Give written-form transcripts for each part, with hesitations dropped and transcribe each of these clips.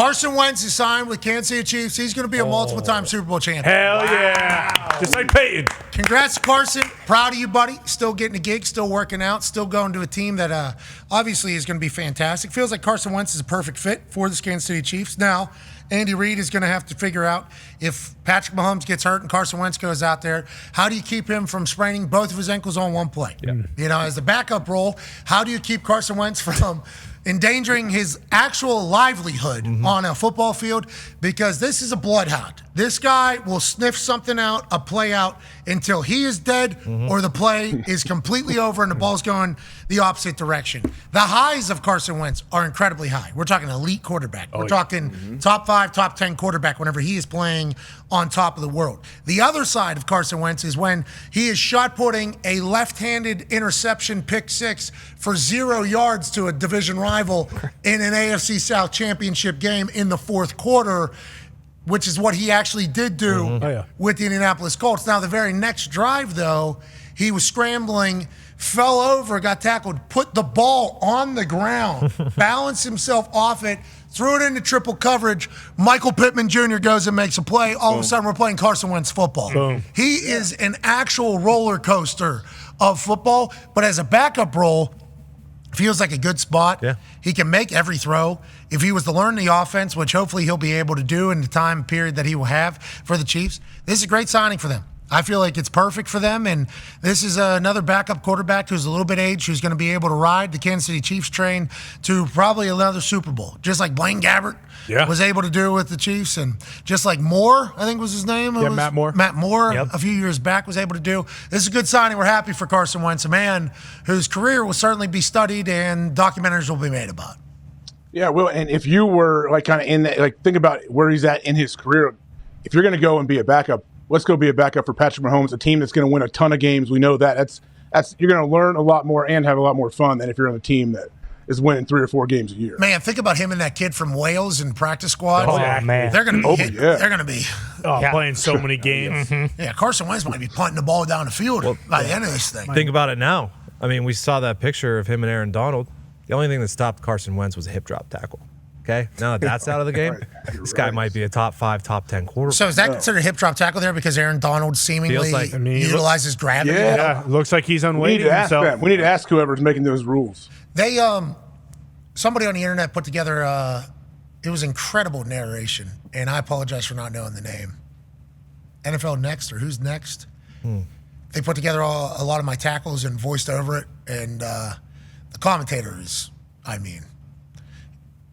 Carson Wentz is signed with Kansas City Chiefs. He's going to be a multiple-time Super Bowl champion. Hell yeah. Just like Peyton. Congrats, Carson. Proud of you, buddy. Still getting a gig, still working out, still going to a team that obviously is going to be fantastic. Feels like Carson Wentz is a perfect fit for the Kansas City Chiefs. Now, Andy Reid is going to have to figure out if Patrick Mahomes gets hurt and Carson Wentz goes out there, how do you keep him from spraining both of his ankles on one play? Yeah. You know, as the backup role, how do you keep Carson Wentz from endangering his actual livelihood on a football field? Because this is a bloodhound. This guy will sniff something out, a play out, until he is dead or the play is completely over and the ball's going the opposite direction. The highs of Carson Wentz are incredibly high. We're talking elite quarterback. We're talking top 5, top 10 quarterback whenever he is playing on top of the world. The other side of Carson Wentz is when he is shot putting a left-handed interception pick 6 for 0 yards to a division rival in an AFC South championship game in the fourth quarter, which is what he actually did do with the Indianapolis Colts. Now, the very next drive, though, he was scrambling, fell over, got tackled, put the ball on the ground, balanced himself off it, threw it into triple coverage. Michael Pittman Jr. goes and makes a play. All of a sudden, we're playing Carson Wentz football. He is an actual roller coaster of football, but as a backup role, feels like a good spot. Yeah. He can make every throw. If he was to learn the offense, which hopefully he'll be able to do in the time period that he will have for the Chiefs, this is a great signing for them. I feel like it's perfect for them, and this is another backup quarterback who's a little bit aged, who's going to be able to ride the Kansas City Chiefs train to probably another Super Bowl, just like Blaine Gabbert was able to do with the Chiefs, and just like Moore, I think was his name. Matt Moore. Matt Moore, a few years back, was able to do. This is a good signing. We're happy for Carson Wentz, a man whose career will certainly be studied and documentaries will be made about. Yeah, well, and if you were like kind of in that, like think about where he's at in his career. If you're going to go and be a backup, let's go be a backup for Patrick Mahomes, a team that's going to win a ton of games. We know that. That's you're going to learn a lot more and have a lot more fun than if you're on a team that is winning 3 or 4 games a year. Man, think about him and that kid from Wales in practice squad. Oh, man. They're going to be They're going to be playing so many games. Yeah, Carson Wentz might be punting the ball down the field by the end of this thing. Think about it now. I mean, we saw that picture of him and Aaron Donald. The only thing that stopped Carson Wentz was a hip drop tackle. Okay, now that that's out of the game, this guy might be a top 5, top 10 quarterback. So is that considered a hip drop tackle there because Aaron Donald seemingly utilizes gravity? Yeah, looks like he's unweighted himself. We need to ask whoever's making those rules. They somebody on the internet put together it was incredible narration, and I apologize for not knowing the name. NFL Next or Who's Next? They put together a lot of my tackles and voiced over it, and the commentators,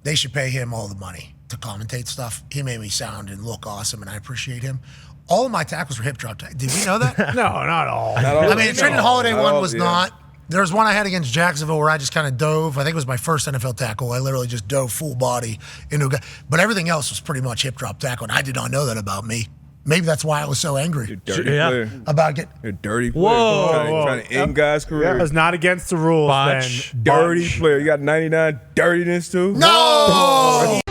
they should pay him all the money to commentate stuff. He made me sound and look awesome, and I appreciate him. All of my tackles were hip drop tackles. Did you know that? No, not all. I mean, the Trendon Holiday one was not. There was one I had against Jacksonville where I just kind of dove. I think it was my first NFL tackle. I literally just dove full body into a guy. But everything else was pretty much hip drop tackle, and I did not know that about me. Maybe that's why I was so angry. Player. About getting. You're a dirty player. Trying to end guys' career. That was not against the rules, Ben. Dirty player. You got 99 dirtiness, too? No!